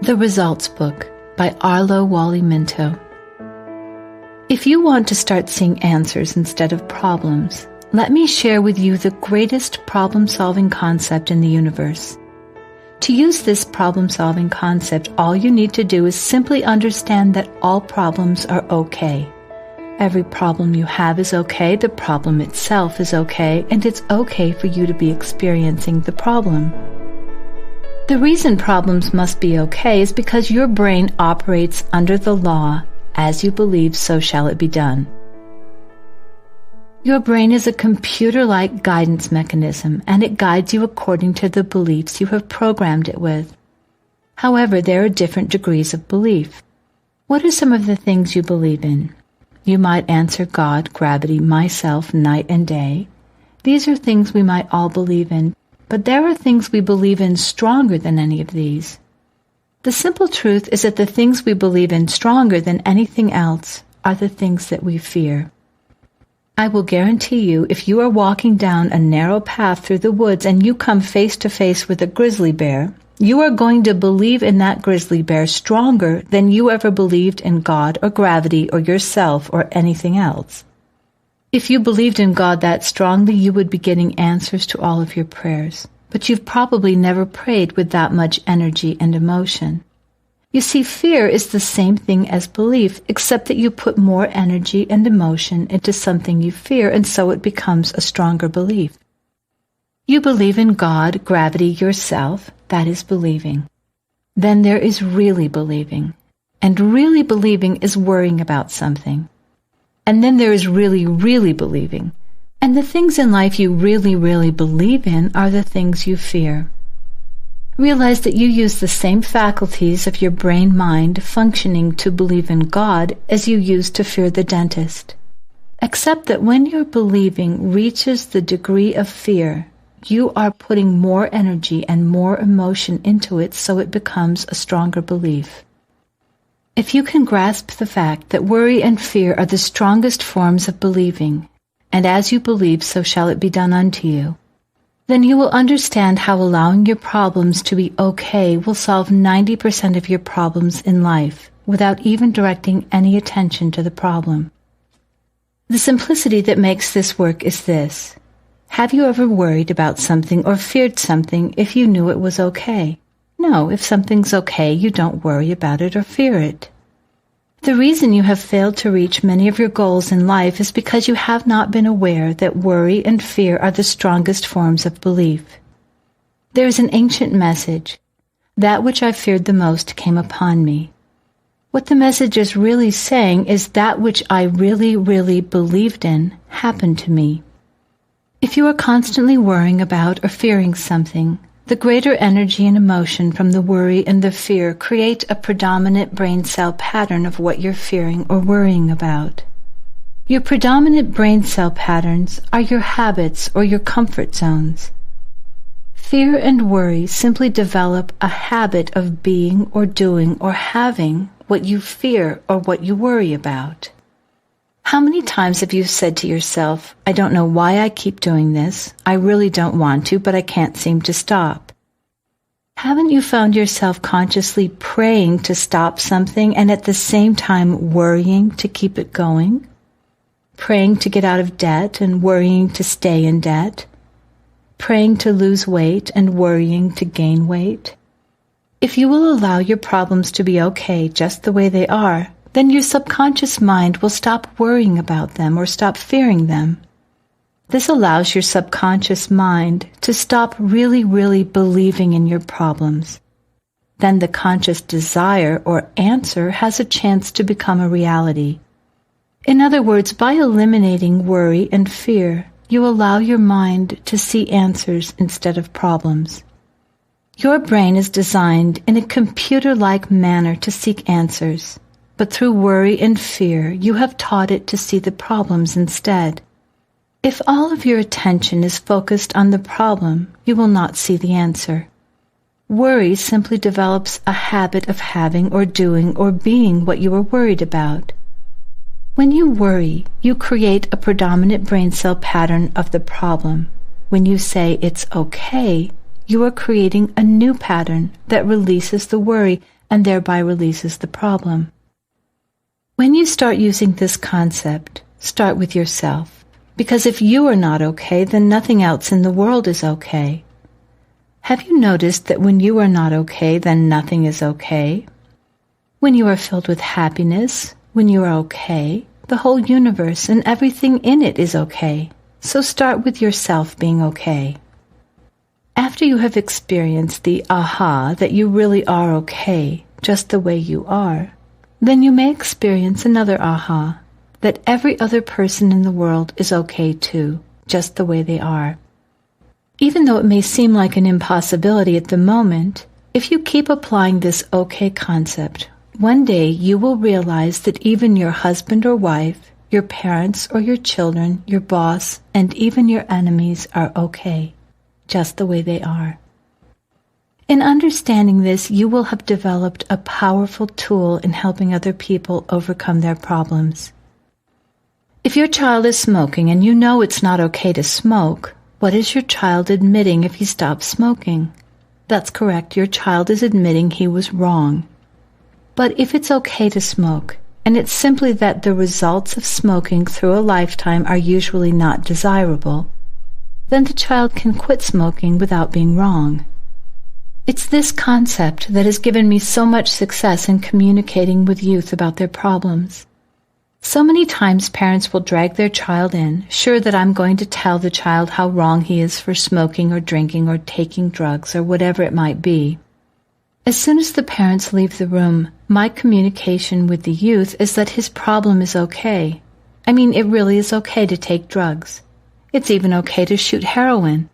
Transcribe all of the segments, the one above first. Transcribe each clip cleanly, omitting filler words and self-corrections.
The Results Book by Arlo Wally Minto. If you want to start seeing answers instead of problems, let me share with you the greatest problem-solving concept in the universe. To use this problem-solving concept, all you need to do is simply understand that all problems are okay. Every problem you have is okay, the problem itself is okay, and it's okay for you to be experiencing the problem. The reason problems must be okay is because your brain operates under the law, as you believe, so shall it be done. Your brain is a computer-like guidance mechanism, and it guides you according to the beliefs you have programmed it with. However, there are different degrees of belief. What are some of the things you believe in? You might answer God, gravity, myself, night and day. These are things we might all believe in, but there are things we believe in stronger than any of these. The simple truth is that the things we believe in stronger than anything else are the things that we fear. I will guarantee you, if you are walking down a narrow path through the woods and you come face to face with a grizzly bear, you are going to believe in that grizzly bear stronger than you ever believed in God or gravity or yourself or anything else. If you believed in God that strongly, you would be getting answers to all of your prayers. But you've probably never prayed with that much energy and emotion. You see, fear is the same thing as belief, except that you put more energy and emotion into something you fear, and so it becomes a stronger belief. You believe in God, gravity, yourself. That is believing. Then there is really believing. And really believing is worrying about something. And then there is really, really believing. And the things in life you really, really believe in are the things you fear. Realize that you use the same faculties of your brain-mind functioning to believe in God as you use to fear the dentist. Except that when your believing reaches the degree of fear, you are putting more energy and more emotion into it, so it becomes a stronger belief. If you can grasp the fact that worry and fear are the strongest forms of believing, and as you believe, so shall it be done unto you, then you will understand how allowing your problems to be okay will solve 90% of your problems in life without even directing any attention to the problem. The simplicity that makes this work is this. Have you ever worried about something or feared something if you knew it was okay? No, if something's okay, you don't worry about it or fear it. The reason you have failed to reach many of your goals in life is because you have not been aware that worry and fear are the strongest forms of belief. There is an ancient message. That which I feared the most came upon me. What the message is really saying is that which I really, really believed in happened to me. If you are constantly worrying about or fearing something, the greater energy and emotion from the worry and the fear create a predominant brain cell pattern of what you're fearing or worrying about. Your predominant brain cell patterns are your habits or your comfort zones. Fear and worry simply develop a habit of being or doing or having what you fear or what you worry about. How many times have you said to yourself, I don't know why I keep doing this. I really don't want to, but I can't seem to stop. Haven't you found yourself consciously praying to stop something and at the same time worrying to keep it going? Praying to get out of debt and worrying to stay in debt? Praying to lose weight and worrying to gain weight? If you will allow your problems to be okay just the way they are, then your subconscious mind will stop worrying about them or stop fearing them. This allows your subconscious mind to stop really, really believing in your problems. Then the conscious desire or answer has a chance to become a reality. In other words, by eliminating worry and fear, you allow your mind to see answers instead of problems. Your brain is designed in a computer-like manner to seek answers. But through worry and fear, you have taught it to see the problems instead. If all of your attention is focused on the problem, you will not see the answer. Worry simply develops a habit of having or doing or being what you are worried about. When you worry, you create a predominant brain cell pattern of the problem. When you say it's okay, you are creating a new pattern that releases the worry and thereby releases the problem. When you start using this concept, start with yourself, because if you are not okay, then nothing else in the world is okay. Have you noticed that when you are not okay, then nothing is okay? When you are filled with happiness, when you are okay, the whole universe and everything in it is okay. So start with yourself being okay. After you have experienced the aha that you really are okay, just the way you are, then you may experience another aha, that every other person in the world is okay too, just the way they are. Even though it may seem like an impossibility at the moment, if you keep applying this okay concept, one day you will realize that even your husband or wife, your parents or your children, your boss, and even your enemies are okay, just the way they are. In understanding this, you will have developed a powerful tool in helping other people overcome their problems. If your child is smoking and you know it's not okay to smoke, what is your child admitting if he stops smoking? That's correct, your child is admitting he was wrong. But if it's okay to smoke, and it's simply that the results of smoking through a lifetime are usually not desirable, then the child can quit smoking without being wrong. It's this concept that has given me so much success in communicating with youth about their problems. So many times parents will drag their child in, sure that I'm going to tell the child how wrong he is for smoking or drinking or taking drugs or whatever it might be. As soon as the parents leave the room, my communication with the youth is that his problem is okay. I mean, it really is okay to take drugs. It's even okay to shoot heroin.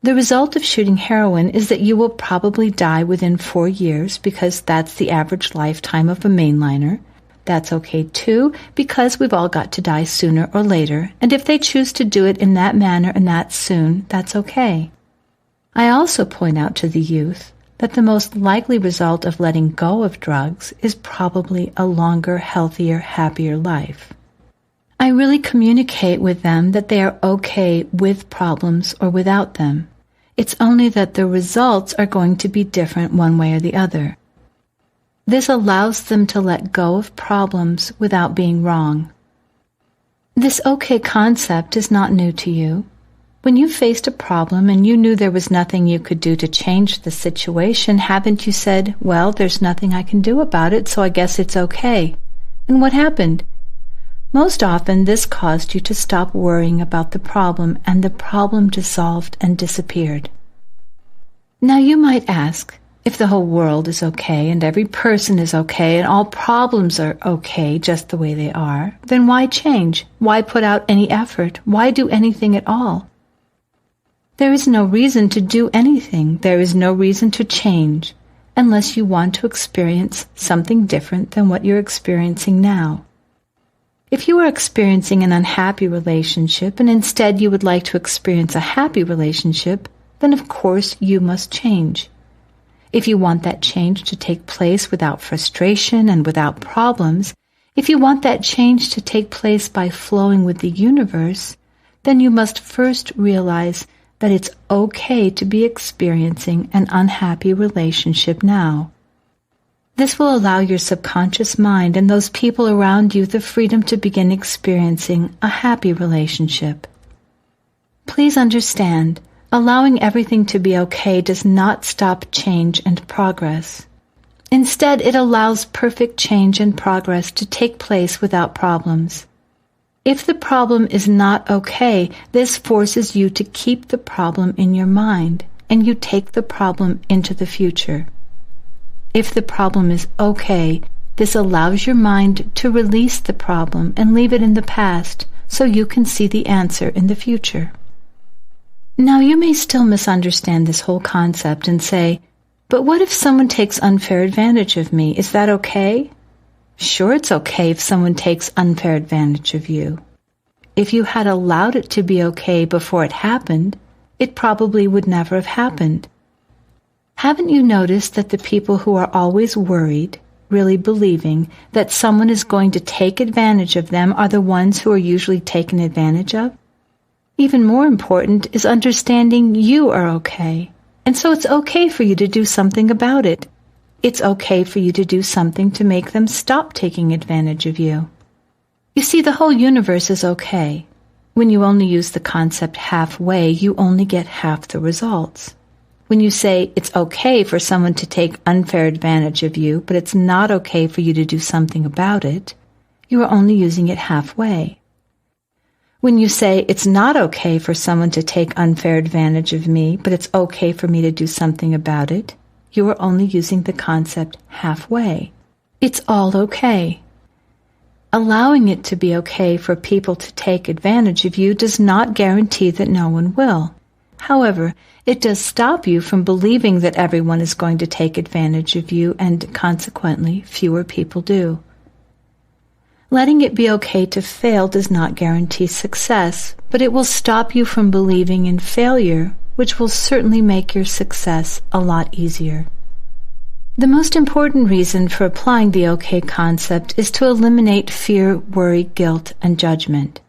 The result of shooting heroin is that you will probably die within 4 years because that's the average lifetime of a mainliner. That's okay too, because we've all got to die sooner or later, and if they choose to do it in that manner and that soon, that's okay. I also point out to the youth that the most likely result of letting go of drugs is probably a longer, healthier, happier life. I really communicate with them that they are okay with problems or without them. It's only that the results are going to be different one way or the other. This allows them to let go of problems without being wrong. This okay concept is not new to you. When you faced a problem and you knew there was nothing you could do to change the situation, haven't you said, well, there's nothing I can do about it, so I guess it's okay? And what happened? Most often, this caused you to stop worrying about the problem, and the problem dissolved and disappeared. Now you might ask, if the whole world is okay, and every person is okay, and all problems are okay just the way they are, then why change? Why put out any effort? Why do anything at all? There is no reason to do anything. There is no reason to change, unless you want to experience something different than what you're experiencing now. If you are experiencing an unhappy relationship and instead you would like to experience a happy relationship, then of course you must change. If you want that change to take place without frustration and without problems, if you want that change to take place by flowing with the universe, then you must first realize that it's okay to be experiencing an unhappy relationship now. This will allow your subconscious mind and those people around you the freedom to begin experiencing a happy relationship. Please understand, allowing everything to be okay does not stop change and progress. Instead, it allows perfect change and progress to take place without problems. If the problem is not okay, this forces you to keep the problem in your mind, and you take the problem into the future. If the problem is okay, this allows your mind to release the problem and leave it in the past so you can see the answer in the future. Now you may still misunderstand this whole concept and say, but what if someone takes unfair advantage of me? Is that okay? Sure, it's okay if someone takes unfair advantage of you. If you had allowed it to be okay before it happened, it probably would never have happened. Haven't you noticed that the people who are always worried, really believing that someone is going to take advantage of them are the ones who are usually taken advantage of? Even more important is understanding you are okay, and so it's okay for you to do something about it. it's okay for you to do something to make them stop taking advantage of you. You see, the whole universe is okay. When you only use the concept halfway, you only get half the results. When you say it's okay for someone to take unfair advantage of you, but it's not okay for you to do something about it, you are only using it halfway. When you say it's not okay for someone to take unfair advantage of me, but it's okay for me to do something about it, you are only using the concept halfway. It's all okay. Allowing it to be okay for people to take advantage of you does not guarantee that no one will. However, it does stop you from believing that everyone is going to take advantage of you, and consequently, fewer people do. Letting it be okay to fail does not guarantee success, but it will stop you from believing in failure, which will certainly make your success a lot easier. The most important reason for applying the okay concept is to eliminate fear, worry, guilt, and judgment.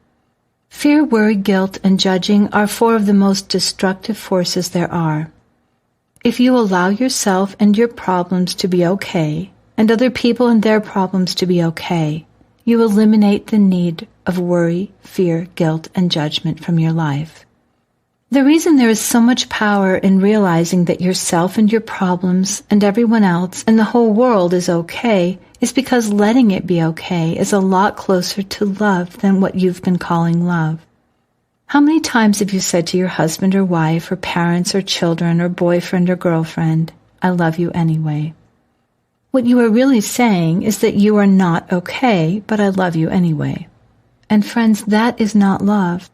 Fear, worry, guilt, and judging are four of the most destructive forces there are. If you allow yourself and your problems to be okay, and other people and their problems to be okay, you eliminate the need of worry, fear, guilt, and judgment from your life. The reason there is so much power in realizing that yourself and your problems and everyone else and the whole world is okay is because letting it be okay is a lot closer to love than what you've been calling love. How many times have you said to your husband or wife or parents or children or boyfriend or girlfriend, "I love you anyway"? What you are really saying is that you are not okay, but I love you anyway. And friends, that is not love.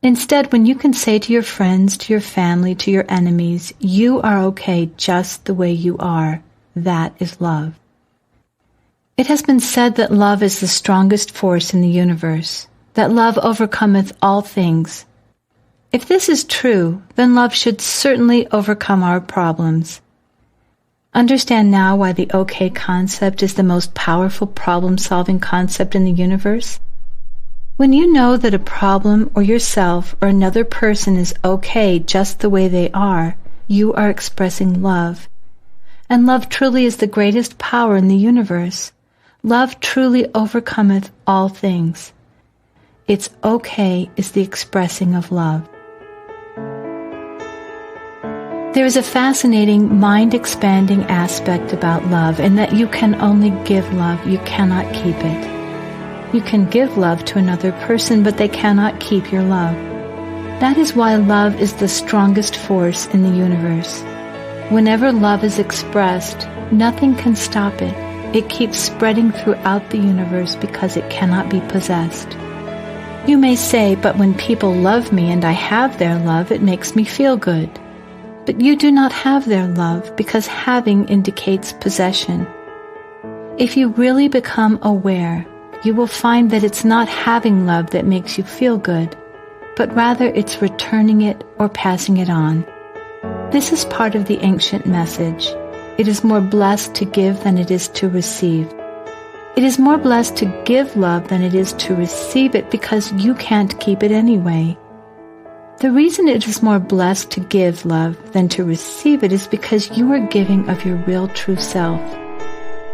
Instead, when you can say to your friends, to your family, to your enemies, you are okay just the way you are, that is love. It has been said that love is the strongest force in the universe, that love overcometh all things. If this is true, then love should certainly overcome our problems. Understand now why the okay concept is the most powerful problem-solving concept in the universe? When you know that a problem or yourself or another person is okay just the way they are, you are expressing love. And love truly is the greatest power in the universe. Love truly overcometh all things. It's okay is the expressing of love. There is a fascinating, mind-expanding aspect about love in that you can only give love, you cannot keep it. You can give love to another person, but they cannot keep your love. That is why love is the strongest force in the universe. Whenever love is expressed, nothing can stop it. It keeps spreading throughout the universe because it cannot be possessed. You may say, but when people love me and I have their love, it makes me feel good. But you do not have their love because having indicates possession. If you really become aware, you will find that it's not having love that makes you feel good, but rather it's returning it or passing it on. This is part of the ancient message. It is more blessed to give than it is to receive. It is more blessed to give love than it is to receive it because you can't keep it anyway. The reason it is more blessed to give love than to receive it is because you are giving of your real true self.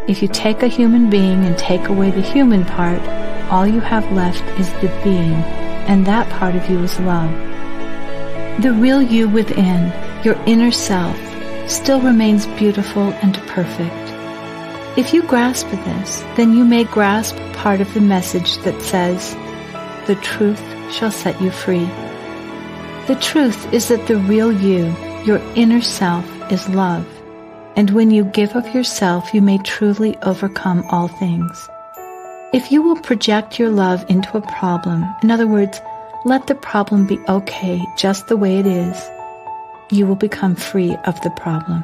If you take a human being and take away the human part, all you have left is the being, and that part of you is love. The real you within, your inner self, still remains beautiful and perfect. If you grasp this, then you may grasp part of the message that says, "The truth shall set you free." The truth is that the real you, your inner self, is love. And when you give of yourself, you may truly overcome all things. If you will project your love into a problem, in other words, let the problem be okay just the way it is, you will become free of the problem.